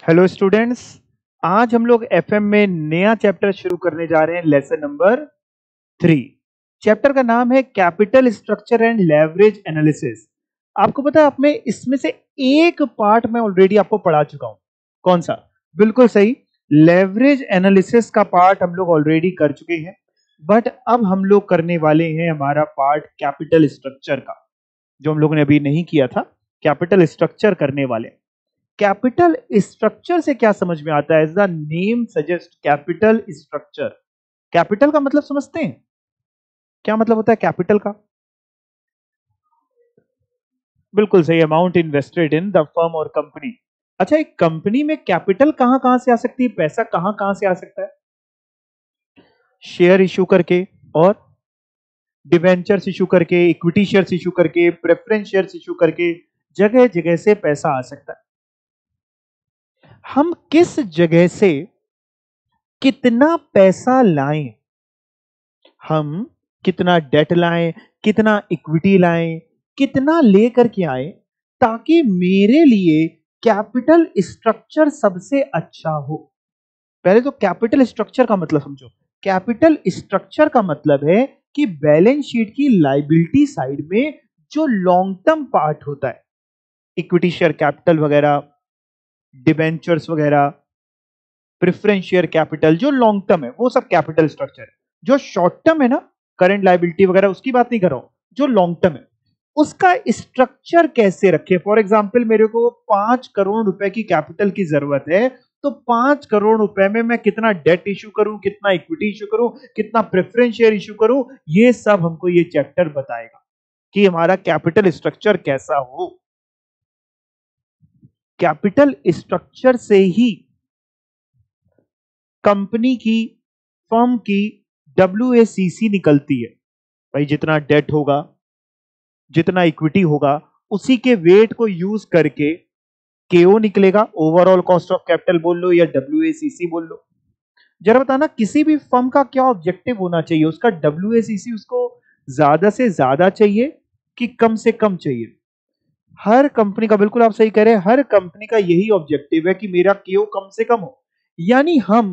Hello students. आज हम लोग एफएम में नया चैप्टर शुरू करने जा रहे हैं। Lesson number 3। चैप्टर का नाम है capital structure and leverage analysis. आपको पता है आपने इसमें से एक पार्ट मैं ऑलरेडी आपको पढ़ा चुका हूं। कौन सा? बिल्कुल सही, लेवरेज एनालिसिस का पार्ट हम लोग ऑलरेडी कर चुके हैं। बट अब हम लोग करने वाले हैं हमारा पार्ट कैपिटल स्ट्रक्चर का, जो हम लोगों ने अभी नहीं किया था। कैपिटल स्ट्रक्चर करने वाले हैं। कैपिटल स्ट्रक्चर से क्या समझ में आता है? As the name suggest, capital structure. Capital का मतलब समझते हैं? क्या मतलब होता है कैपिटल का? बिल्कुल सही, amount invested in the firm और कंपनी। अच्छा, एक कंपनी में कैपिटल कहां कहां से आ सकती है? पैसा कहां कहां से आ सकता है? शेयर इशू करके, और डिवेंचर्स इशू करके, इक्विटी शेयर्स इशू करके, प्रेफरेंस शेयर्स इशू करके, जगह जगह से पैसा आ सकता है। हम किस जगह से कितना पैसा लाएं? हम कितना डेट लाएं, कितना इक्विटी लाएं, कितना लेकर के आए ताकि मेरे लिए कैपिटल स्ट्रक्चर सबसे अच्छा हो। पहले तो कैपिटल स्ट्रक्चर का मतलब समझो। कैपिटल स्ट्रक्चर का मतलब है कि बैलेंस शीट की लायबिलिटी साइड में जो लॉन्ग टर्म पार्ट होता है, इक्विटी शेयर कैपिटल वगैरह, डिबेंचर्स वगैरह, प्रेफरेंस शेयर कैपिटल, जो लॉन्ग टर्म है वो सब कैपिटल स्ट्रक्चर है। जो शॉर्ट टर्म है ना, करंट लायबिलिटी वगैरह, उसकी बात नहीं कर रहा हूं। जो लॉन्ग टर्म है उसका स्ट्रक्चर कैसे रखे। फॉर एग्जाम्पल, मेरे को 5 करोड़ रुपए की कैपिटल की जरूरत है, तो 5 करोड़ रुपए में मैं कितना डेट इशू करूं, कितना इक्विटी इशू करूं, कितना प्रेफरेंस शेयर इशू करूं, ये सब हमको ये चैप्टर बताएगा कि हमारा कैपिटल स्ट्रक्चर कैसा हो। कैपिटल स्ट्रक्चर से ही कंपनी की, फर्म की WACC निकलती है। भाई जितना डेट होगा, जितना इक्विटी होगा, उसी के वेट को यूज करके केओ निकलेगा, ओवरऑल कॉस्ट ऑफ कैपिटल बोल लो या WACC बोल लो। जरा बताना, किसी भी फर्म का क्या ऑब्जेक्टिव होना चाहिए? उसका WACC उसको ज्यादा से ज्यादा चाहिए कि कम से कम चाहिए? हर कंपनी का, बिल्कुल आप सही कह रहे हैं, हर कंपनी का यही ऑब्जेक्टिव है कि मेरा केओ कम से कम हो। यानी हम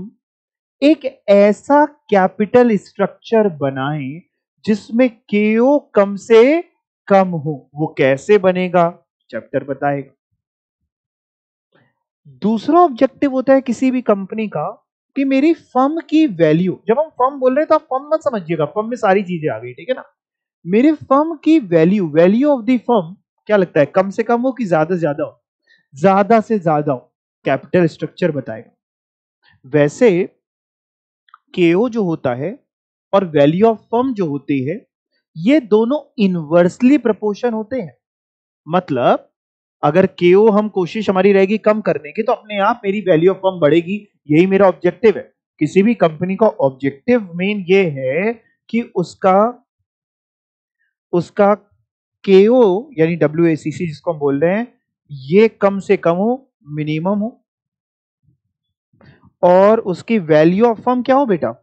एक ऐसा कैपिटल स्ट्रक्चर बनाएं जिसमें केओ कम से कम हो। वो कैसे बनेगा चैप्टर बताएगा। दूसरा ऑब्जेक्टिव होता है किसी भी कंपनी का कि मेरी फर्म की वैल्यू, जब हम फर्म बोल रहे हैं तो आप फर्म मत समझिएगा, फर्म में सारी चीजें आ गई, ठीक है ना। मेरे फर्म की value, value of the firm क्या लगता है, कम से कम हो कि ज्यादा से ज्यादा हो? ज्यादा से ज्यादा हो। कैपिटल स्ट्रक्चर बताएगा। वैसे केओ जो होता है और वैल्यू ऑफ फर्म जो होती है, ये दोनों इनवर्सली प्रोपोर्शन होते हैं। मतलब अगर केओ, हम कोशिश हमारी रहेगी कम करने की, तो अपने आप मेरी वैल्यू ऑफ फर्म बढ़ेगी। यही मेरा ऑब्जेक्टिव है। किसी भी कंपनी का ऑब्जेक्टिव मेन ये है कि उसका उसका केओ यानी WACC जिसको हम बोल रहे हैं, ये कम से कम हो, मिनिमम हो, और उसकी वैल्यू ऑफ फर्म क्या हो बेटा,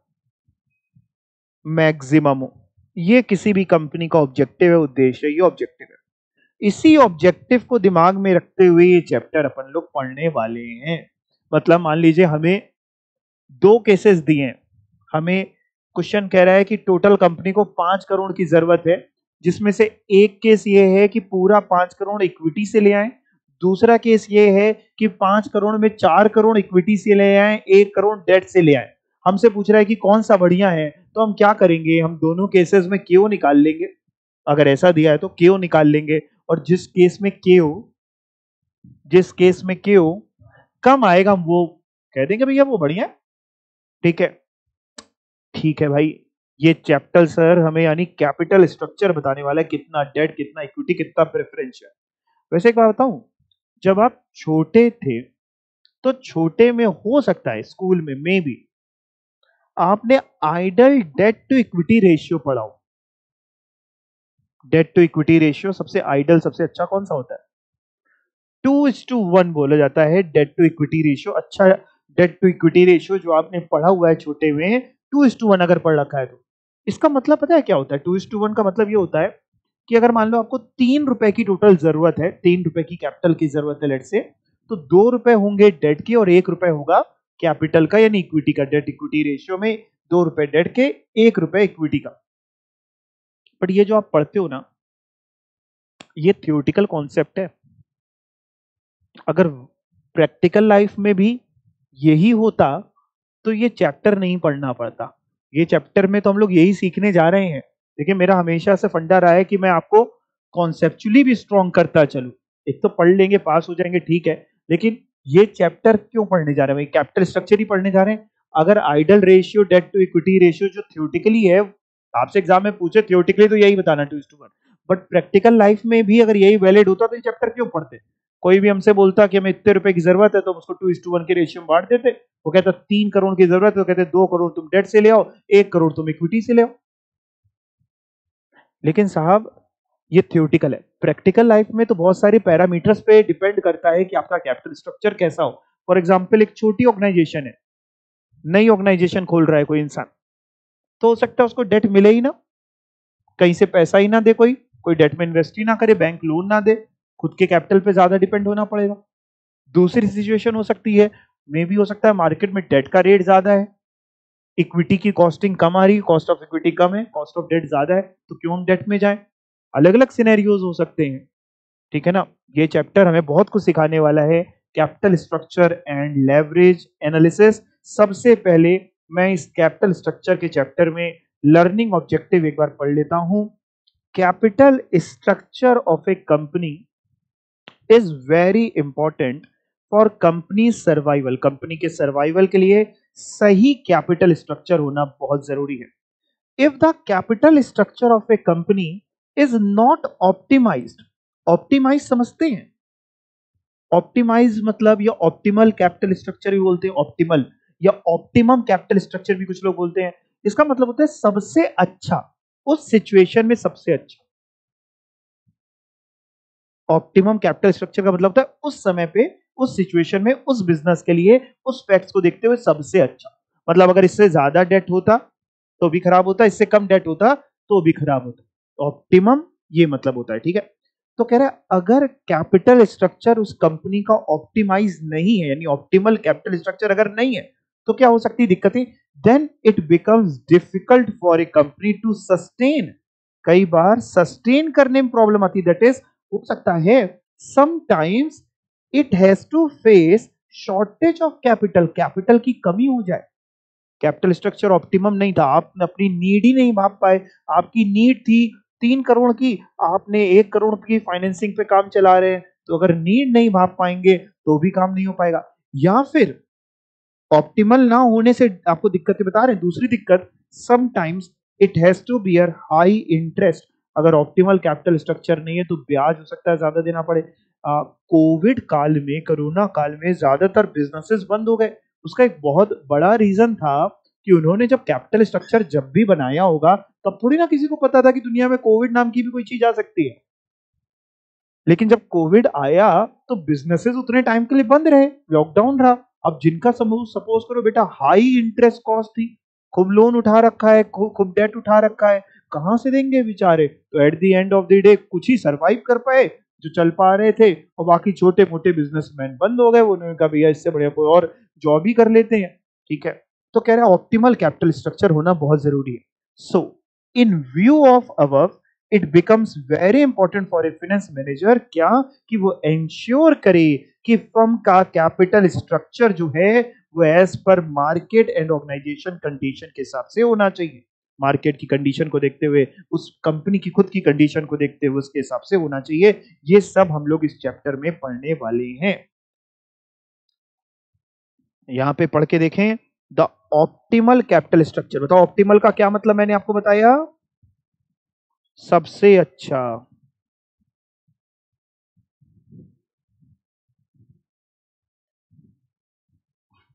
मैक्सिमम हो। ये किसी भी कंपनी का ऑब्जेक्टिव है, उद्देश्य है, ये ऑब्जेक्टिव है। इसी ऑब्जेक्टिव को दिमाग में रखते हुए ये चैप्टर अपन लोग पढ़ने वाले हैं। मतलब मान लीजिए हमें 2 केसेस दिए हैं। हमें क्वेश्चन कह रहा है कि टोटल कंपनी को 5 करोड़ की जरूरत है, जिसमें से एक केस ये है कि पूरा 5 करोड़ इक्विटी से ले आए। दूसरा केस ये है कि 5 करोड़ में 4 करोड़ इक्विटी से ले आए, 1 करोड़ डेट से ले आए। हमसे पूछ रहा है कि कौन सा बढ़िया है, तो हम क्या करेंगे, हम दोनों केसेस में क्यों निकाल लेंगे। अगर ऐसा दिया है तो क्यों निकाल लेंगे, और जिस केस में क्यों कम आएगा हम वो कह देंगे भैया वो बढ़िया है। ठीक है, ठीक है भाई। ये चैप्टर सर हमें यानी कैपिटल स्ट्रक्चर बताने वाला है, कितना डेट, कितना इक्विटी, कितना प्रेफरेंस है। वैसे एक बात बताऊं, जब आप छोटे थे तो छोटे में हो सकता है स्कूल में मे भी आपने ideal debt to equity ratio पढ़ा हो। डेट टू इक्विटी रेशियो सबसे आइडल, सबसे अच्छा कौन सा होता है? 2:1 बोला जाता है डेट टू इक्विटी रेशियो। अच्छा डेट टू इक्विटी रेशियो जो आपने पढ़ा हुआ है छोटे में, 2:1 अगर पढ़ रखा है तो इसका मतलब पता है क्या होता है? 2:1 का मतलब ये होता है कि अगर मान लो आपको 3 रुपए की टोटल जरूरत है, 3 रुपए की कैपिटल की जरूरत है लेट से, तो 2 रुपए होंगे डेट के और 1 रुपए होगा कैपिटल का यानी इक्विटी का। डेट इक्विटी रेशियो में 2 रुपए डेट के, 1 रुपए इक्विटी का। बट ये जो आप पढ़ते हो ना, ये थियोरेटिकल कॉन्सेप्ट है। अगर प्रैक्टिकल लाइफ में भी यही होता तो ये चैप्टर नहीं पढ़ना पड़ता। ये चैप्टर में तो हम लोग यही सीखने जा रहे हैं। देखिए मेरा हमेशा से फंडा रहा है कि मैं आपको कॉन्सेप्चुअली भी स्ट्रॉन्ग करता चलूं। एक तो पढ़ लेंगे, पास हो जाएंगे, ठीक है, लेकिन ये चैप्टर क्यों पढ़ने जा रहे हैं? कैपिटल स्ट्रक्चर ही पढ़ने जा रहे हैं। अगर ideal ratio, debt to equity ratio जो थ्योरेटिकली है, आपसे एग्जाम में पूछे थ्योरेटिकली तो यही बताना 2:1, बट प्रैक्टिकल लाइफ में भी अगर यही वैलिड होता तो ये चैप्टर क्यों पढ़ते? कोई भी हमसे बोलता कि हमें इतने रुपए की जरूरत है तो हम उसको 2:1 के रेशियो में बांट देते। वो कहता 3 करोड़ की जरूरत है तो कहते 2 करोड़ तुम डेट से ले आओ, 1 करोड़ तुम इक्विटी से ले आओ। लेकिन साहब ये थ्योरेटिकल है। प्रैक्टिकल लाइफ में तो बहुत सारे पैरामीटर्स पे डिपेंड करता है कि आपका कैपिटल स्ट्रक्चर कैसा हो। फॉर एग्जांपल एक छोटी ऑर्गेनाइजेशन है, नई ऑर्गेनाइजेशन खोल रहा है कोई इंसान, तो हो सकता है उसको डेट मिले ही ना, कहीं से पैसा ही ना दे, कोई डेट में इन्वेस्ट ही ना करे, बैंक लोन ना दे, खुद के कैपिटल पे ज्यादा डिपेंड होना पड़ेगा। दूसरी सिचुएशन हो सकती है, मे भी हो सकता है मार्केट में डेट का रेट ज्यादा है, इक्विटी की कॉस्टिंग कम आ रही है, कॉस्ट ऑफ इक्विटी कम है, कॉस्ट ऑफ डेट ज्यादा है, तो क्यों हम डेट में जाएं? अलग अलग सिनेरियोज हो सकते हैं, ठीक है ना। ये चैप्टर हमें बहुत कुछ सिखाने वाला है, capital structure and leverage analysis. सबसे पहले मैं इस कैपिटल स्ट्रक्चर के चैप्टर में लर्निंग ऑब्जेक्टिव एक बार पढ़ लेता हूं। Capital structure of a company is very important for company survival. कंपनी के सर्वाइवल के लिए सही कैपिटल स्ट्रक्चर होना बहुत जरूरी है। If the capital structure of a company is not optimized, optimize समझते हैं? ऑप्टिमाइज मतलब, या ऑप्टिमल कैपिटल स्ट्रक्चर भी बोलते हैं, ऑप्टिमल या ऑप्टिमम कैपिटल स्ट्रक्चर भी कुछ लोग बोलते हैं। इसका मतलब होता है सबसे अच्छा, उस सिचुएशन में सबसे अच्छा। ऑप्टिमम कैपिटल स्ट्रक्चर का मतलब होता है उस समय पे, उस सिचुएशन में, उस बिजनेस के लिए, उस फैक्ट्स को देखते हुए सबसे अच्छा। मतलब अगर इससे ज्यादा डेट होता तो भी खराब होता, इससे कम डेट होता तो भी खराब होता। ऑप्टिमम ये मतलब होता है, ठीक है। तो कह रहा है अगर कैपिटल स्ट्रक्चर उस कंपनी का ऑप्टिमाइज नहीं है, यानी ऑप्टिमल कैपिटल स्ट्रक्चर अगर नहीं है, तो क्या हो सकती है दिक्कतें? Then it becomes difficult for a company to sustain. कई बार सस्टेन करने में प्रॉब्लम आती है। दैट इज, हो सकता है sometimes it has to face shortage of capital, capital की कमी हो जाए। कैपिटल स्ट्रक्चर ऑप्टिमम नहीं था, आप अपनी नीड ही नहीं भाप पाए। आपकी नीड थी 3 करोड़ की, आपने 1 करोड़ की फाइनेंसिंग पे काम चला रहे हैं, तो अगर नीड नहीं भाप पाएंगे तो भी काम नहीं हो पाएगा। या फिर ऑप्टिमल ना होने से आपको दिक्कतें बता रहे हैं। दूसरी दिक्कत, sometimes it has to bear high interest. अगर ऑप्टिमल कैपिटल स्ट्रक्चर नहीं है तो ब्याज हो सकता है ज्यादा देना पड़े। कोविड काल में, कोरोना काल में ज्यादातर बिजनेसेस बंद हो गए। उसका एक बहुत बड़ा रीजन था कि उन्होंने जब कैपिटल स्ट्रक्चर जब भी बनाया होगा तब थोड़ी ना किसी को पता था कि दुनिया में कोविड नाम की भी कोई चीज आ सकती है। लेकिन जब कोविड आया तो बिजनेसेस उतने टाइम के लिए बंद रहे, लॉकडाउन रहा। अब जिनका सपोज करो बेटा हाई इंटरेस्ट कॉस्ट थी, खूब लोन उठा रखा है, खूब डेट उठा रखा है, कहां से देंगे बेचारे? तो at the end of the day कुछ ही सरवाइव कर पाए जो चल पा रहे थे, और बाकी छोटे मोटे बिजनेसमैन बंद हो गए। उन्होंने कहा भैया इससे बढ़िया कोई और जॉब ही कर लेते हैं, ठीक है। तो कह रहे हैं ऑप्टिमल कैपिटल स्ट्रक्चर होना बहुत जरूरी है। So in view of above it becomes very important for a finance manager, क्या कि वो इंश्योर करे कि फर्म का कैपिटल स्ट्रक्चर जो है वो as per market and organisation condition के हिसाब से होना चाहिए। मार्केट की कंडीशन को देखते हुए, उस कंपनी की खुद की कंडीशन को देखते हुए उसके हिसाब से होना चाहिए। ये सब हम लोग इस चैप्टर में पढ़ने वाले हैं। यहां पे पढ़ के देखें, द ऑप्टिमल कैपिटल स्ट्रक्चर। बताओ ऑप्टिमल का क्या मतलब, मैंने आपको बताया सबसे अच्छा।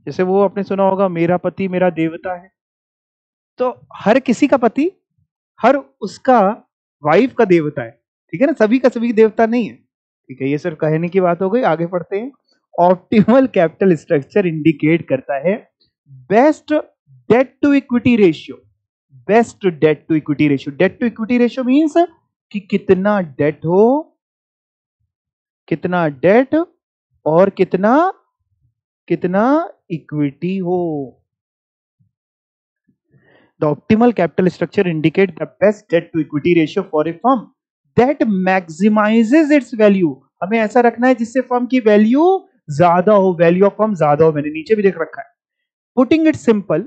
जैसे वो आपने सुना होगा, मेरा पति मेरा देवता है। तो हर किसी का पति, हर उसका वाइफ का देवता है, ठीक है ना। सभी का सभी देवता नहीं है, ठीक है। ये सिर्फ कहने की बात हो गई, आगे पढ़ते हैं। ऑप्टिमल कैपिटल स्ट्रक्चर इंडिकेट करता है best debt to equity ratio. Best debt to equity ratio, debt to equity ratio means कि कितना डेट हो, कितना डेट और कितना कितना इक्विटी हो। The optimal capital structure indicate the best debt to equity ratio for a firm that maximizes its value। हमें ऐसा रखना है जिससे फर्म की वैल्यू ज्यादा हो, वैल्यू ऑफ फर्म ज्यादा हो। मैंने नीचे भी देख रखा है। Putting it simple,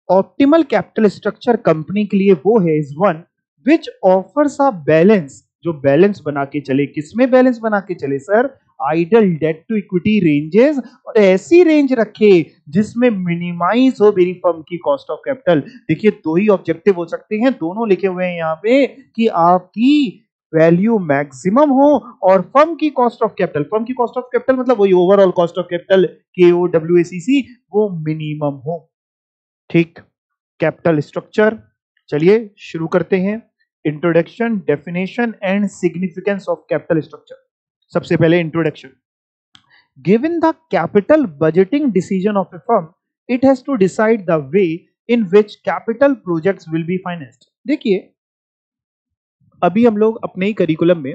optimal capital structure company के लिए वो है is one which offers a balance, जो बैलेंस बना के चले। किसमें बैलेंस बना के चले sir? Ideal debt to equity ranges, और ऐसी रेंज रखे जिसमें मिनिमाइज हो मेरी फर्म की कॉस्ट ऑफ कैपिटल। देखिए दो ही ऑब्जेक्टिव हो सकते हैं, दोनों लिखे हुए हैं यहाँ पे कि आपकी वैल्यू मैक्सिमम हो और फर्म की कॉस्ट ऑफ कैपिटल, फर्म की कॉस्ट ऑफ कैपिटल मतलब वही overall cost of capital KOWACC, वो मिनिमम हो। ठीक, कैपिटल स्ट्रक्चर। चलिए शुरू करते हैं। Introduction, definition and significance of capital structure. सबसे पहले introduction. Given the capital budgeting decision of a firm, it has to decide the way in which capital projects will be financed. देखिए अभी हम लोग अपने ही करिकुलम में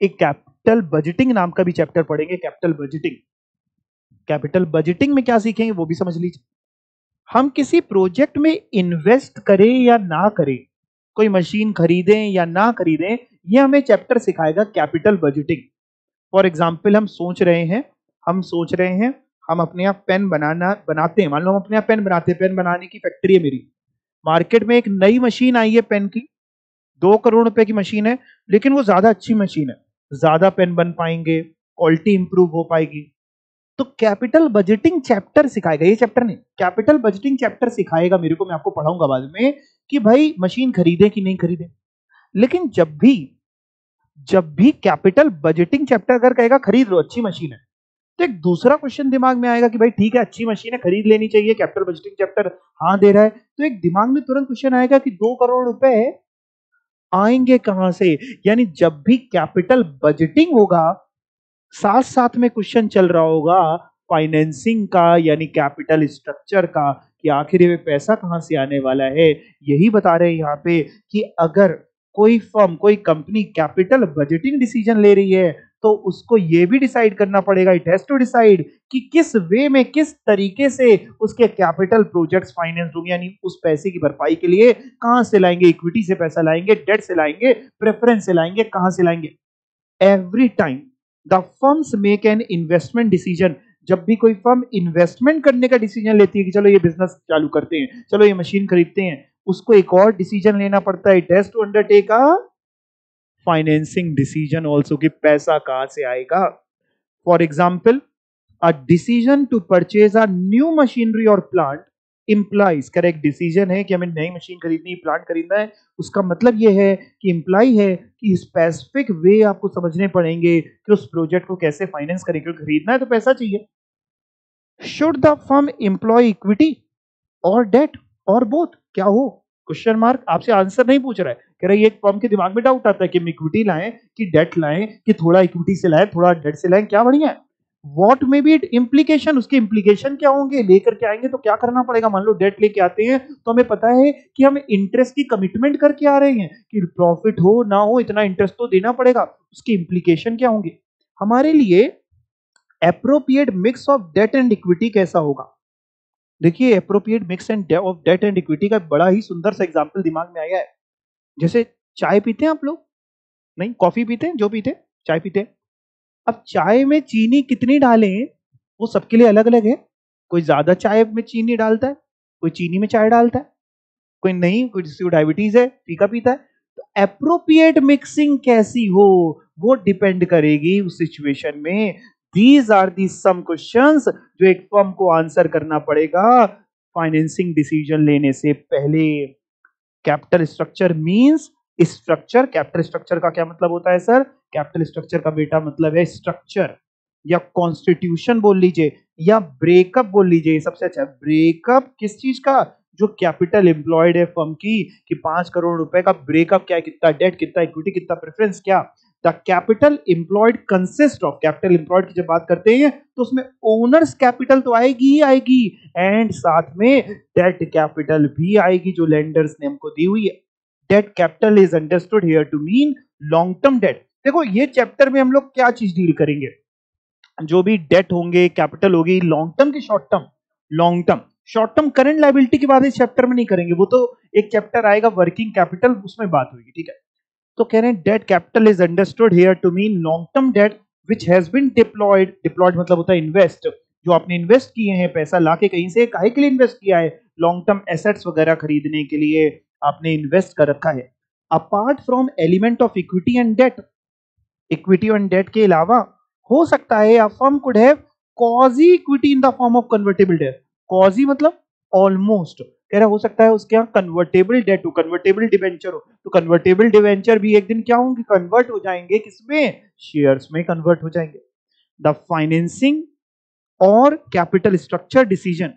एक कैपिटल बजटिंग नाम का भी चैप्टर पढ़ेंगे। कैपिटल बजटिंग, कैपिटल बजटिंग में क्या सीखेंगे वो भी समझ लीजिए। हम किसी प्रोजेक्ट में इन्वेस्ट करें या ना करें, कोई मशीन खरीदें या ना खरीदें, ये हमें चैप्टर सिखाएगा कैपिटल बजटिंग। फॉर एग्जाम्पल हम सोच रहे हैं हम अपने यहाँ पेन बनाते हैं। मान लो हम अपने यहाँ पेन बनाते हैं, पेन बनाने की फैक्ट्री है मेरी। मार्केट में एक नई मशीन आई है पेन की, 2 करोड़ रुपए की मशीन है, लेकिन वो ज्यादा अच्छी मशीन है, ज्यादा पेन बन पाएंगे, क्वालिटी इंप्रूव हो पाएगी। तो कैपिटल बजटिंग चैप्टर सिखाएगा, ये चैप्टर नहीं, कैपिटल बजटिंग चैप्टर सिखाएगा मेरे को, मैं आपको पढ़ाऊंगा बाद में कि भाई मशीन खरीदे कि नहीं खरीदे। लेकिन जब भी कैपिटल बजटिंग चैप्टर अगर कहेगा खरीद लो अच्छी मशीन है, तो एक दूसरा क्वेश्चन दिमाग में आएगा कि भाई ठीक है अच्छी मशीन है खरीद लेनी चाहिए, कैपिटल बजटिंग चैप्टर हाँ दे रहा है, तो एक दिमाग में तुरंत क्वेश्चन आएगा कि 2 करोड़ रुपए आएंगे कहां से। यानी जब भी कैपिटल बजटिंग होगा साथ साथ में क्वेश्चन चल रहा होगा फाइनेंसिंग का, यानी कैपिटल स्ट्रक्चर का, कि आखिर ये पैसा कहां से आने वाला है। यही बता रहे हैं यहाँ पे कि अगर कोई फर्म, कोई कंपनी कैपिटल बजटिंग डिसीजन ले रही है तो उसको ये भी डिसाइड करना पड़ेगा, इट हैज टू डिसाइड कि किस वे में, किस तरीके से उसके कैपिटल प्रोजेक्ट्स फाइनेंस होंगे, यानी उस पैसे की भरपाई के लिए कहां से लाएंगे, इक्विटी से पैसा लाएंगे, डेट से लाएंगे, प्रेफरेंस से लाएंगे, कहां से लाएंगे। Every time the firms make an investment decision, जब भी कोई फर्म इन्वेस्टमेंट करने का डिसीजन लेती है कि चलो ये बिजनेस चालू करते हैं, चलो ये मशीन खरीदते हैं, उसको एक और डिसीजन लेना पड़ता है, it has to undertake a financing decision also, कि पैसा कहां से आएगा। For example a decision to purchase a new machinery और प्लांट इंप्लाइज, करेक्ट डिसीजन है कि हमें नई मशीन खरीदनी है, प्लांट खरीदना है, उसका मतलब यह है कि इंप्लाई है कि स्पेसिफिक वे आपको समझने पड़ेंगे कि उस प्रोजेक्ट को कैसे फाइनेंस करें, क्योंकि खरीदना है तो पैसा चाहिए। Should the firm employ equity और डेट और बोथ, क्या हो, क्वेश्चन मार्क। आपसे आंसर नहीं पूछ रहा है, कह रहा है ये एक फर्म के दिमाग में डाउट आता है कि हम इक्विटी लाएं कि डेट लाएं, कि थोड़ा इक्विटी से लाएं थोड़ा डेट से लाएं, क्या बढ़िया है। What may be it implication, उसके इम्प्लीकेशन क्या होंगे, लेकर के आएंगे तो क्या करना पड़ेगा। मान लो डेट लेके आते हैं तो हमें पता है कि हम इंटरेस्ट की कमिटमेंट करके आ रहे हैं, कि प्रॉफिट हो ना हो इतना इंटरेस्ट तो देना पड़ेगा, उसके इम्प्लीकेशन क्या होंगे। हमारे लिए appropriate mix of debt and equity कैसा होगा। देखिए appropriate mix and of debt and equity का बड़ा ही सुंदर सा एग्जांपल दिमाग में आया है। जैसे चाय पीते हैं आप लोग, नहीं कॉफी पीते हैं, जो पीते हैं चाय पीते हैं। अब चाय में चीनी कितनी डालें वो सबके लिए अलग अलग है। कोई ज्यादा चाय में चीनी डालता है, कोई चीनी में चाय डालता है, कोई नहीं, कोई जिसको डायबिटीज है फीका पीता है। तो एप्रोप्रिएट मिक्सिंग कैसी हो वो डिपेंड करेगी उस सिचुएशन में। These are the some questions जो एक फर्म को आंसर करना पड़ेगा फाइनेंसिंग डिसीजन लेने से पहले। Capital structure means structure. Capital structure का क्या मतलब होता है सर? कैपिटल स्ट्रक्चर का बेटा मतलब है स्ट्रक्चर, या कॉन्स्टिट्यूशन बोल लीजिए, या ब्रेकअप बोल लीजिए। सबसे अच्छा ब्रेकअप किस चीज का, जो कैपिटल एम्प्लॉयड है फर्म की, कि 5 करोड़ रुपए का ब्रेकअप क्या है, कितना डेट, कितना इक्विटी, कितना प्रेफरेंस, क्या। The capital employed consist of, capital employed की जब बात करते हैं तो उसमें ओनर्स कैपिटल तो आएगी ही आएगी, एंड साथ में डेट कैपिटल भी आएगी जो लेंडर्स ने हमको दी हुई है। Debt capital is understood here to mean long term debt. देखो ये चैप्टर में हम लोग क्या चीज डील करेंगे, जो भी डेट होंगे, कैपिटल होगी, लॉन्ग टर्म की शॉर्ट टर्म करंट लायबिलिटी की बात इस चैप्टर में नहीं करेंगे, वो तो एक चैप्टर आएगा वर्किंग कैपिटल, उसमें बात होगी, ठीक है। तो कह रहे हैं debt capital is understood here to mean long term debt which has been deployed मतलब होता है इन्वेस्ट, जो आपने इन्वेस्ट किए हैं पैसा लाके कहीं से, काहे के लिए इन्वेस्ट किया है, लॉन्ग टर्म एसेट्स वगैरह खरीदने के लिए आपने इन्वेस्ट कर रखा है। Apart from element of equity and debt, equity and debt के अलावा हो सकता है a firm could have quasi equity in the form of convertible debt, quasi मतलब ऑलमोस्ट, कह रहा हो सकता है उसके यहाँ कन्वर्टेबल डेट हो, कन्वर्टेबल डिवेंचर हो, तो कन्वर्टेबल डिवेंचर भी एक दिन क्या होंगे, कन्वर्ट हो जाएंगे, किसमें, शेयर्स में कन्वर्ट हो जाएंगे। द फाइनेंसिंग और capital structure decision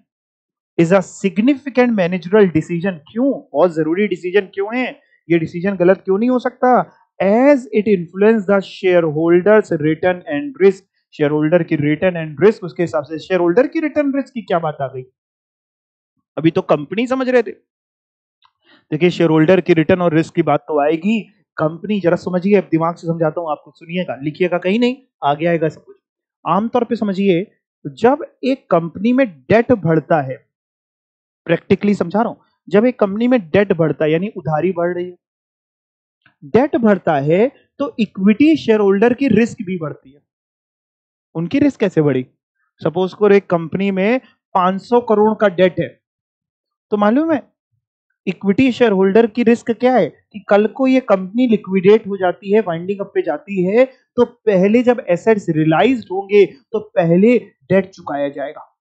is a significant managerial decision, क्यों, बहुत जरूरी डिसीजन क्यों है, ये डिसीजन गलत क्यों नहीं हो सकता, as it influence the share holders return and risk, share holder की रिटर्न एंड रिस्क, उसके हिसाब से शेयर होल्डर की रिटर्न रिस्क की क्या बात आ गई, अभी तो कंपनी समझ रहे थे। देखिए शेयर होल्डर की रिटर्न और रिस्क की बात तो आएगी, कंपनी जरा समझिए, अब दिमाग से समझाता हूं आपको, सुनिएगा, लिखिएगा कहीं नहीं, आगे आएगा सब कुछ। आमतौर पे समझिए, जब एक कंपनी में डेट बढ़ता है, प्रैक्टिकली समझा रहा हूं, जब एक कंपनी में डेट बढ़ता है यानी उधारी बढ़ रही है, डेट बढ़ता है तो इक्विटी शेयर होल्डर की रिस्क भी बढ़ती है। उनकी रिस्क कैसे बढ़ी, सपोज करो एक कंपनी में 500 करोड़ का डेट है, तो मालूम है इक्विटी शेयर होल्डर की रिस्क क्या है कि कल को ये कंपनी लिक्विडेट हो जाती है, वाइंडिंग अप पे जाती है, तो पहले जब एसेट्स रियलाइज्ड होंगे तो पहले डेट चुकाया जाएगा,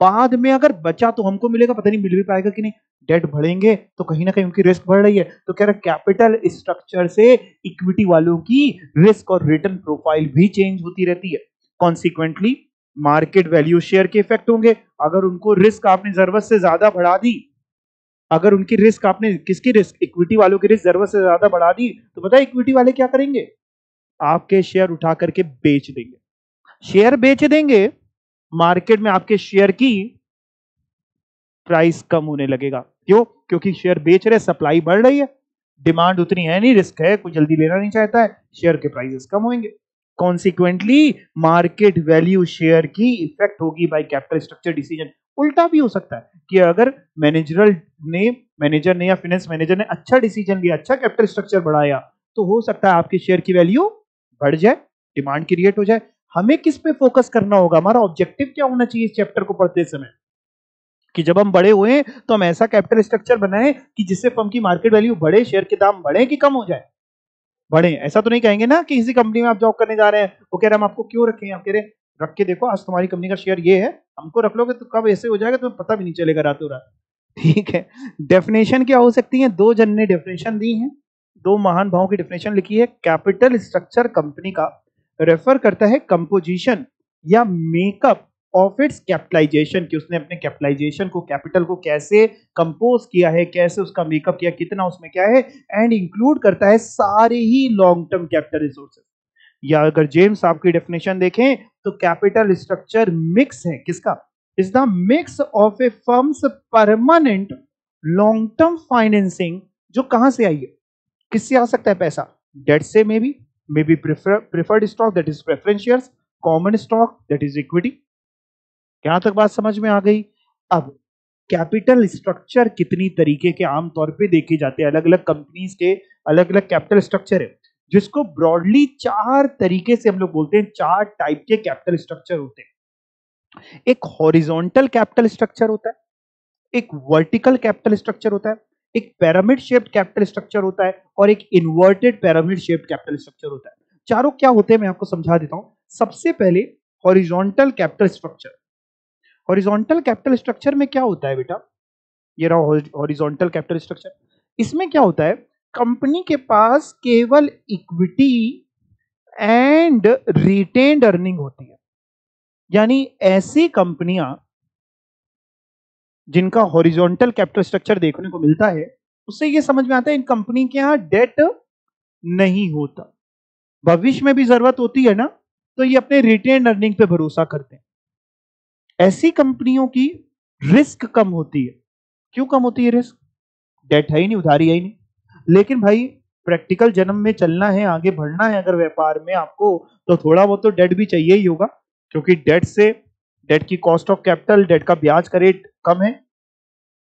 बाद में अगर बचा तो हमको मिलेगा, पता नहीं मिल भी पाएगा कि नहीं, डेट बढ़ेंगे तो कहीं ना कहीं उनकी रिस्क बढ़ रही है, तो कह रहा कैपिटल स्ट्रक्चर से इक्विटी वालों की रिस्क और रिटर्न प्रोफाइल भी चेंज होती रहती है। कॉन्सिक्वेंटली मार्केट वैल्यू शेयर के इफेक्ट होंगे, अगर उनको रिस्क आपने जरूरत से ज्यादा बढ़ा दी, अगर उनकी रिस्क आपने, किसकी रिस्क, इक्विटी वालों की रिस्क जरूरत से ज्यादा बढ़ा दी, तो पता है इक्विटी वाले क्या करेंगे, आपके शेयर उठा करके बेच देंगे, शेयर बेच देंगे, मार्केट में आपके शेयर की प्राइस कम होने लगेगा, क्यों, क्योंकि शेयर बेच रहे, सप्लाई बढ़ रही है, डिमांड उतनी है नहीं, रिस्क है, कोई जल्दी लेना नहीं चाहता है, शेयर के प्राइसेस कम होंगे, कॉन्सिक्वेंटली मार्केट वैल्यू शेयर की इफेक्ट होगी बाय कैपिटल स्ट्रक्चर डिसीजन। उल्टा भी हो सकता है कि अगर मैनेजर ने या फाइनेंस मैनेजर ने अच्छा डिसीजन लिया, अच्छा कैपिटल स्ट्रक्चर बढ़ाया, तो हो सकता है आपकी शेयर की वैल्यू बढ़ जाए, डिमांड क्रिएट हो जाए। हमें किस पे फोकस करना होगा, हमारा ऑब्जेक्टिव क्या होना चाहिए इस चैप्टर को पढ़ते समय, कि जब हम बड़े हुए तो हम ऐसा कैपिटल स्ट्रक्चर बनाएं कि जिससे फर्म की मार्केट वैल्यू बढ़े, शेयर के दाम बढ़े कि कम हो जाए, बढ़े। ऐसा तो नहीं कहेंगे ना कि किसी कंपनी में आप जॉब करने जा रहे हैं, वो कह रहे हैं हम आपको क्यों रखें, आप कह रहे हैं रख के देखो, आज तुम्हारी कंपनी का शेयर ये है, हमको रख लोगे तो कब ऐसे हो जाएगा तुम्हें पता भी नहीं चलेगा रातों रात, ठीक है। डेफिनेशन क्या हो सकती है, दो जन ने डेफिनेशन दी है, दो महान भावों की डेफिनेशन लिखी है। कैपिटल स्ट्रक्चर कंपनी का रेफर करता है कंपोजिशन या मेकअप ऑफ इट्स कैपिटलाइजेशन, कि उसने अपने कैपिटलाइजेशन को, कैपिटल को कैसे कंपोज किया है, कैसे उसका मेकअप किया, कितना उसमें क्या है, एंड इंक्लूड करता है सारे ही लॉन्ग टर्म कैपिटल रिसोर्सेज। या अगर जेम्स साहब की डेफिनेशन देखें तो कैपिटल स्ट्रक्चर मिक्स है, किसका, is the mix of A firms permanent long term financing, जो कहां से आई है, किससे आ सकता है पैसा, डेट से, may be preferred stock that is preference shares, common stock that is equity. यहां तक बात समझ में आ गई। अब कैपिटल स्ट्रक्चर कितनी तरीके के आमतौर पे देखे जाते हैं, अलग अलग कंपनीज के अलग अलग कैपिटल स्ट्रक्चर है, जिसको ब्रॉडली चार तरीके से हम लोग बोलते हैं, चार टाइप के कैपिटल स्ट्रक्चर होते हैं। एक हॉरिजॉन्टल कैपिटल स्ट्रक्चर होता है, एक वर्टिकल कैपिटल स्ट्रक्चर होता है, एक पिरामिड शेप्ड कैपिटल स्ट्रक्चर होता है, और एक inverted pyramid shaped capital structure होता है। चारों क्या होते हैं मैं आपको समझा देता हूं। सबसे पहले horizontal capital structure. Horizontal capital structure में क्या होता है बेटा, ये रहा हॉरिजॉन्टल कैपिटल स्ट्रक्चर। इसमें क्या होता है, कंपनी के पास केवल इक्विटी एंड रिटेन्ड अर्निंग होती है, यानी ऐसी कंपनियां जिनका हॉरिजॉन्टल कैपिटल स्ट्रक्चर देखने को मिलता है, उससे यह समझ में आता है इन कंपनी के यहां डेट नहीं होता, भविष्य में भी जरूरत होती है ना, तो ये अपने रिटेन्ड अर्निंग पे भरोसा करते हैं। ऐसी कंपनियों की रिस्क कम होती है। क्यों कम होती है रिस्क, डेट है ही नहीं, उधारी है ही नहीं। लेकिन भाई प्रैक्टिकल जन्म में चलना है, आगे बढ़ना है अगर व्यापार में आपको, तो थोड़ा बहुत तो डेट भी चाहिए ही होगा। क्योंकि डेट की कॉस्ट ऑफ कैपिटल, डेट का ब्याज का रेट कम है।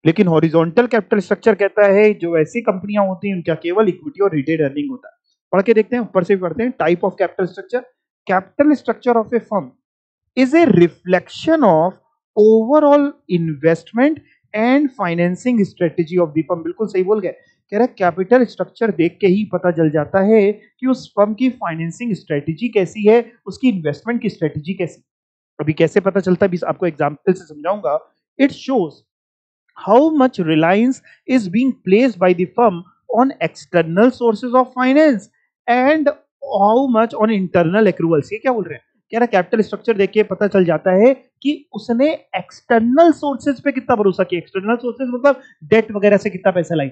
लेकिन हॉरिजॉन्टल कैपिटल स्ट्रक्चर कहता है जो ऐसी कंपनियां होती हैं उनका केवल इक्विटी और रिटेन अर्निंग होता है। पढ़ के देखते हैं, ऊपर से पढ़ते हैं। Type of capital structure of a firm is a reflection of overall investment and financing strategy of the firm। बिल्कुल सही बोल गए। कह रहा है कैपिटल स्ट्रक्चर देख के ही पता चल जाता है कि उस फर्म की फाइनेंसिंग स्ट्रेटेजी कैसी है, उसकी इन्वेस्टमेंट की स्ट्रेटेजी कैसी। अभी कैसे पता चलता है, आपको एग्जांपल से समझाऊंगा। It shows how much reliance is being placed by the firm on external sources of finance and how much on internal accruals. ये क्या बोल रहे हैं, कह रहा कैपिटल स्ट्रक्चर देख के पता चल जाता है कि उसने एक्सटर्नल सोर्सेज पे कितना भरोसा किया। एक्सटर्नल सोर्सेज मतलब डेट वगैरह से कितना पैसा लाई,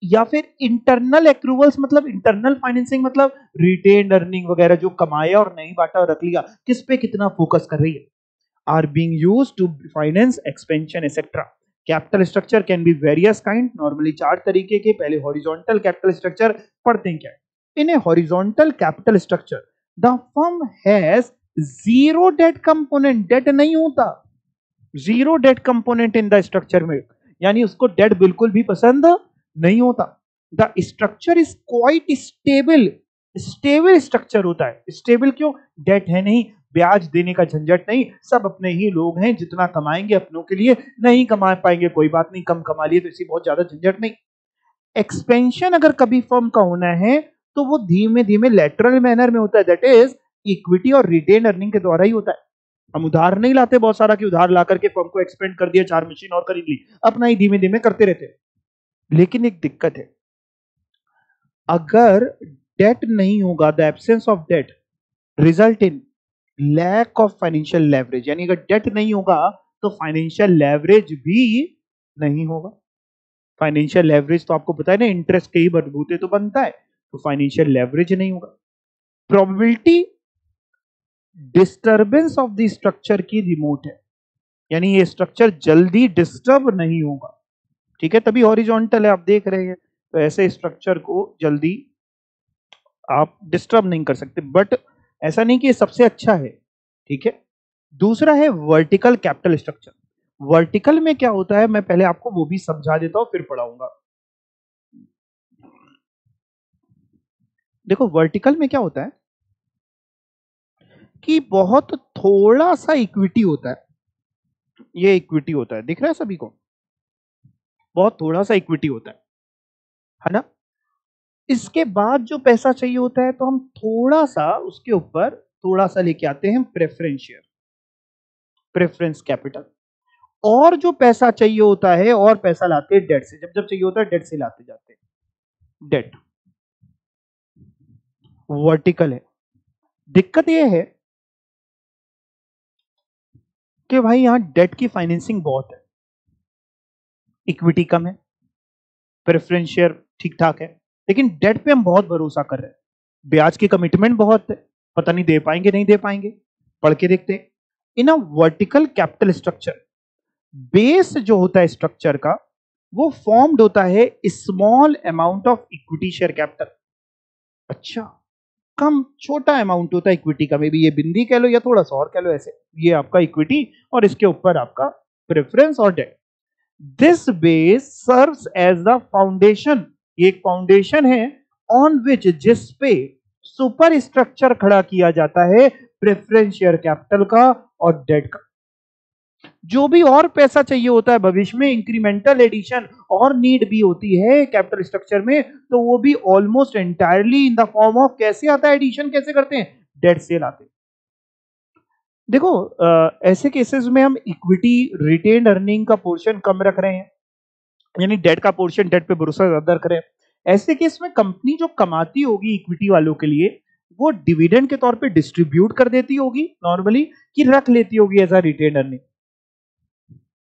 या फिर इंटरनल एक्रूवल्स मतलब इंटरनल फाइनेंसिंग मतलब रिटेन अर्निंग वगैरह जो कमाया और नहीं बांटा और रख लिया, किस पे कितना फोकस कर रही है। Are being used to finance expansion etcetera. Capital structure can be various kind, normally 4 तरीके के। पहले हॉरिजॉन्टल कैपिटल स्ट्रक्चर पढ़ते हैं क्या। In a horizontal capital structure the firm has zero debt component, debt नहीं होता, zero debt component in the structure में, यानी उसको डेट बिल्कुल भी पसंद नहीं होता। The structure is quite stable, stable structure होता है। स्टेबल क्यों, डेट है नहीं, ब्याज देने का झंझट नहीं, सब अपने ही लोग हैं, जितना कमाएंगे अपनों के लिए, नहीं कमा पाएंगे कोई बात नहीं, कम कमा लिए तो इसी बहुत ज्यादा झंझट नहीं। एक्सपेंशन अगर कभी फर्म का होना है तो वो धीमे धीमे लेटरल मैनर में होता है, दैट इज इक्विटी और रिटेन अर्निंग के द्वारा ही होता है। हम उधार नहीं लाते बहुत सारा कि उधार ला करके फर्म को एक्सपेंड कर दिया, 4 मशीन और खरीद ली, अपना ही धीमे धीमे करते रहते हैं। लेकिन एक दिक्कत है, अगर डेट नहीं होगा, the absence of debt result in lack of financial leverage, यानी अगर डेट नहीं होगा तो फाइनेंशियल लेवरेज भी नहीं होगा। फाइनेंशियल लेवरेज तो आपको पता है ना, इंटरेस्ट के ही बलबूते तो बनता है, तो फाइनेंशियल लेवरेज नहीं होगा। Probability disturbance of the structure की रिमोट है, यानी ये स्ट्रक्चर जल्दी डिस्टर्ब नहीं होगा, ठीक है, तभी हॉरिजॉन्टल है, आप देख रहे हैं। तो ऐसे स्ट्रक्चर को जल्दी आप डिस्टर्ब नहीं कर सकते, बट ऐसा नहीं कि ये सबसे अच्छा है, ठीक है। दूसरा है वर्टिकल कैपिटल स्ट्रक्चर। वर्टिकल में क्या होता है, मैं पहले आपको वो भी समझा देता हूं फिर पढ़ाऊंगा। देखो वर्टिकल में क्या होता है कि बहुत थोड़ा सा इक्विटी होता है, ये इक्विटी होता है, दिख रहा है सभी को, बहुत थोड़ा सा इक्विटी होता है ना। इसके बाद जो पैसा चाहिए होता है तो हम थोड़ा सा उसके ऊपर थोड़ा सा लेके आते हैं प्रेफरेंस शेयर, प्रेफरेंस कैपिटल। और जो पैसा चाहिए होता है और पैसा लाते हैं डेट से, जब जब चाहिए होता है डेट से लाते जाते हैं। डेट वर्टिकल है। दिक्कत यह है कि भाई यहां डेट की फाइनेंसिंग बहुत है, इक्विटी कम है, प्रेफरेंस शेयर ठीक ठाक है, लेकिन डेट पे हम बहुत भरोसा कर रहे हैं, ब्याज की कमिटमेंट बहुत है, पता नहीं दे पाएंगे नहीं दे पाएंगे। पढ़ के देखते हैं। In a vertical capital structure, base जो होता है स्ट्रक्चर का वो फॉर्म्ड होता है small amount of equity share capital. अच्छा, कम छोटा अमाउंट होता है इक्विटी का, मे बी ये बिंदी कह लो या थोड़ा सा और कह लो, ऐसे ये आपका इक्विटी और इसके ऊपर आपका प्रेफरेंस और debt. This base serves as the foundation, ये एक फाउंडेशन है ऑन विच, जिस पे सुपर स्ट्रक्चर खड़ा किया जाता है प्रेफरेंस शेयर कैपिटल का और डेट का। जो भी और पैसा चाहिए होता है भविष्य में, इंक्रीमेंटल एडिशन और नीड भी होती है कैपिटल स्ट्रक्चर में, तो वो भी almost entirely in the form of, कैसे आता है एडिशन, कैसे करते हैं, डेट से लाते हैं। देखो ऐसे केसेस में हम इक्विटी रिटेन अर्निंग का पोर्शन कम रख रहे हैं, यानी डेट का पोर्शन, डेट पे भरोसा ज्यादा रख रहे हैं। ऐसे केस में कंपनी जो कमाती होगी इक्विटी वालों के लिए, वो डिविडेंड के तौर पे डिस्ट्रीब्यूट कर देती होगी नॉर्मली, कि रख लेती होगी एज अ रिटेन अर्निंग।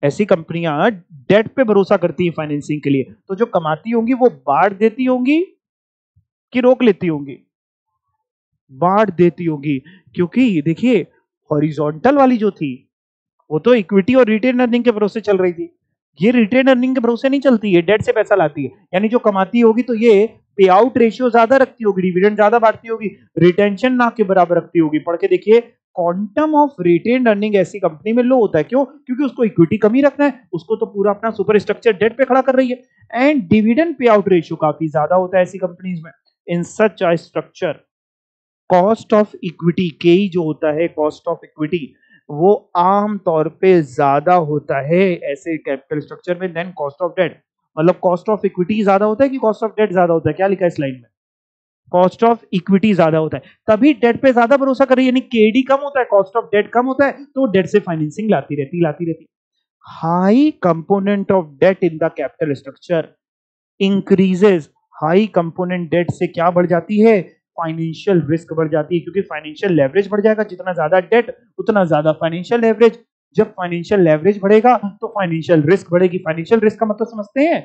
ऐसी कंपनियां डेट पे भरोसा करती हैं फाइनेंसिंग के लिए, तो जो कमाती होंगी वो बांट देती होंगी कि रोक लेती होंगी, बांट देती होंगी। क्योंकि देखिए हॉरिजॉन्टल वाली जो थी वो तो इक्विटी और रिटेन अर्निंग के भरोसे चल रही थी, ये रिटेन अर्निंग के भरोसे नहीं चलती है, डेट से पैसा लाती है। यानी जो कमाती होगी तो ये पे आउट रेशियो ज्यादा रखती होगी, डिविडेंड ज्यादा बांटती होगी, रिटेंशन ना के बराबर रखती होगी। पढ़ के देखिए क्वांटम ऑफ रिटेन्ड अर्निंग ऐसी कंपनी में लो होता है। क्यों? क्योंकि उसको इक्विटी कम ही रखना है, उसको तो पूरा अपना सुपर स्ट्रक्चर डेट पे खड़ा कर रही है। And dividend pay out ratio काफी ज्यादा होता है ऐसी कंपनीज में। In such a structure cost of equity के जो होता है, कॉस्ट ऑफ इक्विटी वो आम तौर पे ज्यादा होता है ऐसे कैपिटल स्ट्रक्चर में देन कॉस्ट ऑफ डेट। मतलब कॉस्ट ऑफ इक्विटी ज्यादा होता है कि कॉस्ट ऑफ डेट ज्यादा होता है? क्या लिखा है स्लाइड में? कॉस्ट ऑफ इक्विटी ज्यादा होता है, तभी डेट पे ज्यादा भरोसा कर रही है, यानी केडी कम होता है, कॉस्ट ऑफ डेट कम होता है, तो डेट से फाइनेंसिंग लाती रहती। High component of debt in the capital structure increases. High component debt से क्या बढ़ जाती है? फाइनेंशियल रिस्क बढ़ जाती है, क्योंकि फाइनेंशियल लेवरेज बढ़ जाएगा। जितना ज्यादा डेट उतना ज्यादा फाइनेंशियल लेवरेज। जब फाइनेंशियल लेवरेज बढ़ेगा तो फाइनेंशियल रिस्क बढ़ेगी। फाइनेंशियल रिस्क का मतलब समझते हैं?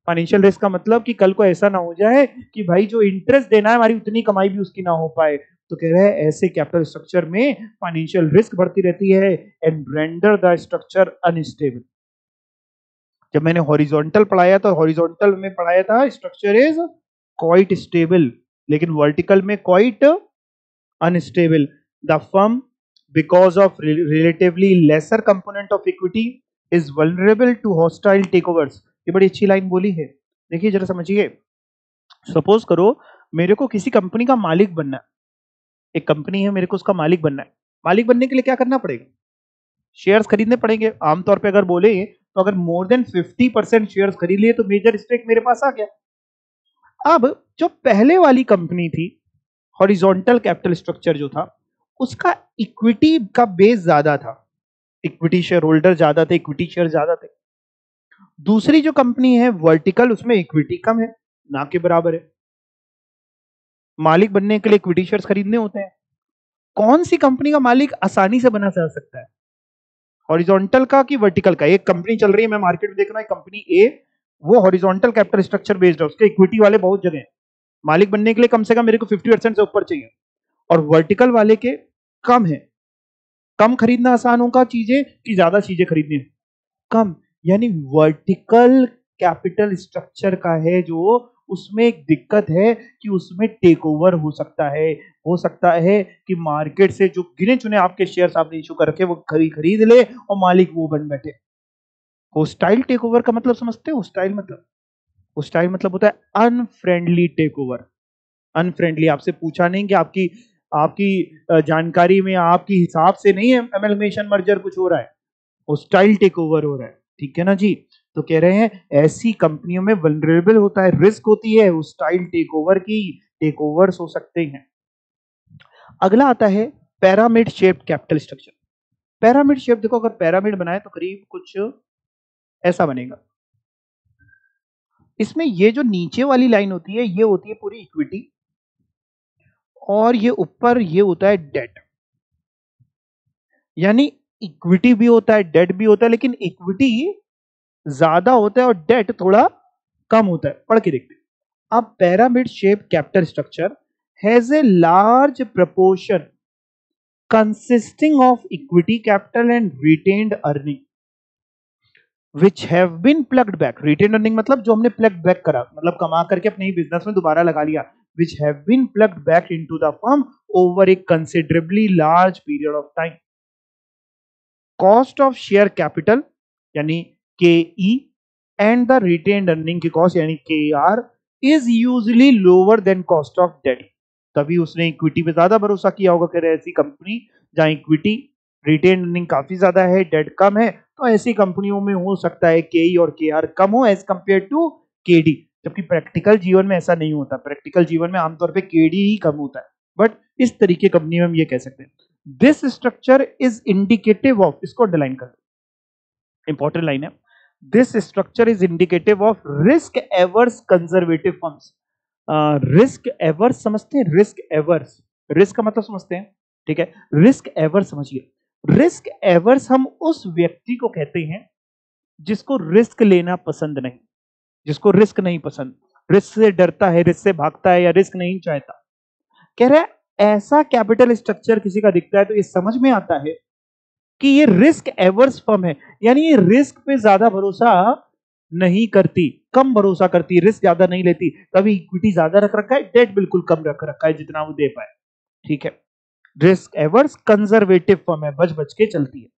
फाइनेंशियल रिस्क का मतलब कि कल को ऐसा ना हो जाए कि भाई जो इंटरेस्ट देना है हमारी उतनी कमाई भी उसकी ना हो पाए। तो कह रहे हैं ऐसे कैपिटल स्ट्रक्चर में फाइनेंशियल रिस्क बढ़ती रहती है and render the structure unstable. जब मैंने हॉरिजॉन्टल पढ़ाया तो हॉरिजॉन्टल में पढ़ाया था स्ट्रक्चर इज क्वाइट स्टेबल, लेकिन वर्टिकल में quite unstable. The firm because of relatively lesser component of equity is vulnerable to hostile takeovers. ये बड़ी अच्छी लाइन बोली है, देखिए जरा समझिए। सपोज करो मेरे को किसी कंपनी का मालिक बनना है, एक कंपनी है, मेरे को उसका मालिक बनना है। मालिक बनने के लिए क्या करना पड़ेगा? शेयर्स खरीदने पड़ेंगे। आमतौर पे अगर बोले तो अगर मोर देन 50% शेयर्स खरीद लिए तो मेजर स्टेक मेरे पास आ गया। अब जो पहले वाली कंपनी थी, हॉरिजॉन्टल कैपिटल स्ट्रक्चर जो था, उसका इक्विटी का बेस ज्यादा था, इक्विटी शेयर होल्डर ज्यादा थे, इक्विटी शेयर ज्यादा थे। दूसरी जो कंपनी है वर्टिकल, उसमें इक्विटी कम है, ना के बराबर है। मालिक बनने के लिए इक्विटी शेयर्स खरीदने होते हैं। कौन सी कंपनी का मालिक आसानी से बना जा सकता है? हॉरिजॉन्टल का कि वर्टिकल का? एक कंपनी चल रही है, मैं मार्केट में देख रहा हूं कंपनी ए, वो हॉरिजॉन्टल कैपिटल स्ट्रक्चर बेस्ड है, उसके इक्विटी वाले बहुत जगह हैं। मालिक बनने के लिए कम से कम मेरे को 50% से ऊपर चाहिए, और वर्टिकल वाले के कम है। कम खरीदना आसान होगा चीजें कि ज्यादा चीजें खरीदनी? कम। यानी वर्टिकल कैपिटल स्ट्रक्चर का है जो, उसमें एक दिक्कत है कि उसमें टेक ओवर हो सकता है। हो सकता है कि मार्केट से जो गिने चुने आपके शेयर्स आपने इशू कर रखे वो खरीद ले और मालिक वो बन बैठे। होस्टाइल टेक ओवर का मतलब समझते हो? होस्टाइल मतलब होता है अनफ्रेंडली टेक ओवर। अनफ्रेंडली, आपसे पूछा नहीं कि आपकी आपकी जानकारी में, आपकी हिसाब से नहीं है एमलमेशन मर्जर कुछ हो रहा है, होस्टाइल टेक ओवर हो रहा है। ठीक है ना जी? तो कह रहे हैं ऐसी कंपनियों में वल्नरेबल होता है, रिस्क होती है होस्टाइल टेक ओवर की, टेक ओवर्स हो सकते हैं। अगला आता है pyramid shaped capital structure. Pyramid shape, देखो अगर पैरामिड बनाए तो करीब कुछ ऐसा बनेगा। इसमें ये जो नीचे वाली लाइन होती है ये होती है पूरी इक्विटी, और ये ऊपर ये होता है डेट। यानी इक्विटी भी होता है, डेट भी होता है, लेकिन इक्विटी ज्यादा होता है और डेट थोड़ा कम होता है। पढ़ के देखते हैं। अब pyramid shaped capital structure has a large proportion consisting of equity capital and retained earning which have been plugged back. Retained earning मतलब जो हमने plugged back करा, मतलब कमा करके अपने ही बिजनेस में दोबारा लगा लिया। which have been plugged back into the firm over a considerably large period of time. Cost of share capital यानी KE and the retained earning की cost यानी KR is usually lower than cost of debt. तभी उसने equity पे ज्यादा भरोसा किया होगा। कह रहे ऐसी कंपनी जहां इक्विटी रिटेन अर्निंग काफी ज्यादा है, डेट कम है, तो ऐसी कंपनियों में हो सकता है केई और केआर कम हो एज कंपेयर टू केडी। जबकि प्रैक्टिकल जीवन में ऐसा नहीं होता, प्रैक्टिकल जीवन में आमतौर पे केडी ही कम होता है। बट इस तरीके कंपनी में हम ये कह सकते हैं this structure is indicative of, इसको अंडरलाइन कर, इंपॉर्टेंट लाइन है, this structure is indicative of risk averse conservative firms. Risk averse समझते हैं? रिस्क एवर्स, रिस्क का मतलब समझते हैं? ठीक है, रिस्क एवर्स समझिए। रिस्क एवर्स हम उस व्यक्ति को कहते हैं जिसको रिस्क लेना पसंद नहीं, जिसको रिस्क नहीं पसंद, रिस्क से डरता है, रिस्क से भागता है या रिस्क नहीं चाहता। कह रहा है ऐसा कैपिटल स्ट्रक्चर किसी का दिखता है तो ये समझ में आता है कि ये रिस्क एवर्स फर्म है, यानी ये रिस्क पे ज्यादा भरोसा नहीं करती, कम भरोसा करती, रिस्क ज्यादा नहीं लेती, तभी इक्विटी ज्यादा रख रखा है, डेट बिल्कुल कम रख रखा है जितना वो दे पाए। ठीक है, रिस्क एवर्स कंजर्वेटिव फर्म है, बच बच के चलती है।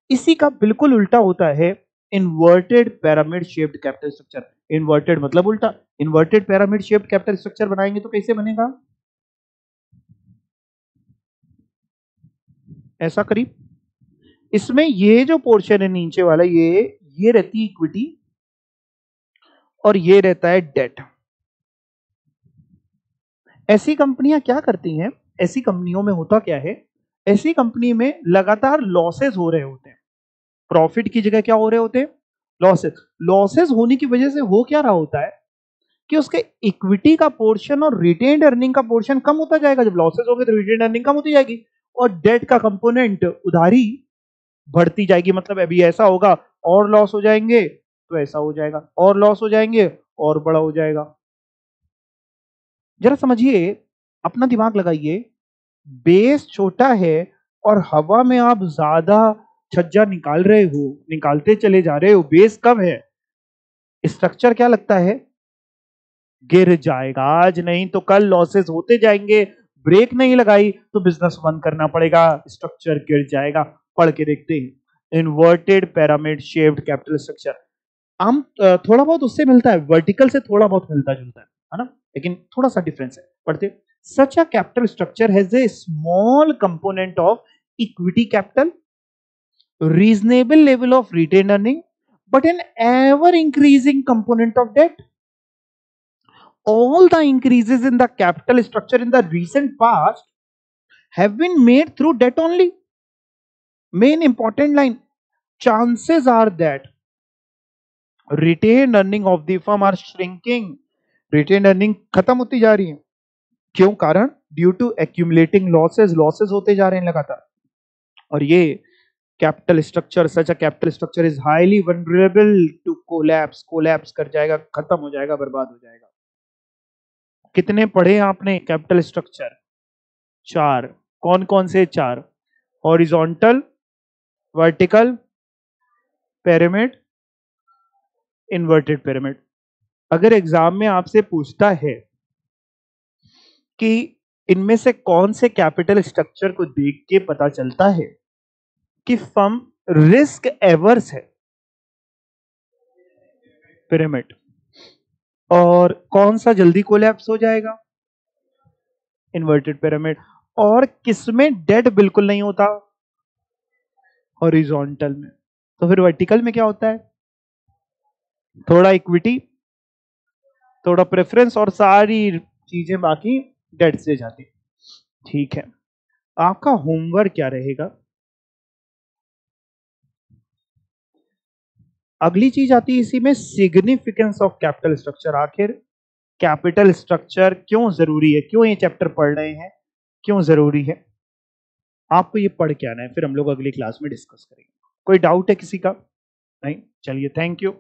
इसी का बिल्कुल उल्टा होता है inverted pyramid shaped capital structure. Inverted मतलब उल्टा। Inverted pyramid shaped capital structure बनाएंगे तो कैसे बनेगा? ऐसा करीब। इसमें ये जो पोर्शन है नीचे वाला, ये रहती है इक्विटी और ये रहता है डेट। ऐसी कंपनियां क्या करती हैं? ऐसी कंपनियों में होता क्या है, ऐसी कंपनी में लगातार लॉसेस हो रहे होते हैं, प्रॉफिट की जगह क्या हो रहे होते हैं? लॉसेस। लॉसेस होने की वजह से हो क्या रहा होता है कि उसके इक्विटी का पोर्शन और रिटेन्ड अर्निंग का पोर्शन कम होता जाएगा। जब लॉसेस होंगे तो रिटेन्ड अर्निंग कम होती जाएगी और डेट का कंपोनेंट, उधारी, बढ़ती जाएगी। मतलब अभी ऐसा होगा और लॉस हो जाएंगे तो ऐसा हो जाएगा, और लॉस हो जाएंगे और बड़ा हो जाएगा। जरा समझिए, अपना दिमाग लगाइए। बेस छोटा है और हवा में आप ज्यादा छज्जा निकाल रहे हो, निकालते चले जा रहे हो, बेस कम है, स्ट्रक्चर क्या लगता है? गिर जाएगा। आज नहीं तो कल लॉसेस होते जाएंगे। ब्रेक नहीं लगाई तो बिजनेस बंद करना पड़ेगा, स्ट्रक्चर गिर जाएगा। पढ़ के देखते हैं, inverted pyramid shaped capital structure. हम थोड़ा बहुत उससे मिलता है, वर्टिकल से थोड़ा बहुत मिलता जुलता है ना, लेकिन थोड़ा सा डिफरेंस है। पढ़ते, such a capital structure has a small component of equity capital, reasonable level of retained earning, but an ever increasing component of debt. All the increases in the capital structure in the recent past have been made through debt only. Main important line, chances are that retained earning of the firm are shrinking. Retained earning खत्म होती जा रही है। क्यों? कारण, due to accumulating losses, losses होते जा रहे हैं लगातार। और ये capital structure, such a capital structure is highly vulnerable to collapse. Collapse कर जाएगा, खत्म हो जाएगा, बर्बाद हो जाएगा। कितने पढ़े आपने कैपिटल स्ट्रक्चर? 4। कौन कौन से 4? Horizontal, vertical, pyramid, inverted pyramid. अगर एग्जाम में आपसे पूछता है कि इनमें से कौन से कैपिटल स्ट्रक्चर को देख के पता चलता है कि फर्म रिस्क एवर्स है? पिरामिड। और कौन सा जल्दी कोलैप्स हो जाएगा? Inverted pyramid. और किसमें डेट बिल्कुल नहीं होता? हॉरिजॉन्टल में। तो फिर वर्टिकल में क्या होता है? थोड़ा इक्विटी, थोड़ा प्रेफरेंस और सारी चीजें बाकी डेट से जाती। ठीक है, आपका होमवर्क क्या रहेगा? अगली चीज आती है इसी में, सिग्निफिकेंस ऑफ कैपिटल स्ट्रक्चर। आखिर कैपिटल स्ट्रक्चर क्यों जरूरी है? क्यों ये चैप्टर पढ़ रहे हैं? क्यों जरूरी है? आपको ये पढ़ के आना है, फिर हम लोग अगली क्लास में डिस्कस करेंगे। कोई डाउट है किसी का? नहीं? चलिए, थैंक यू।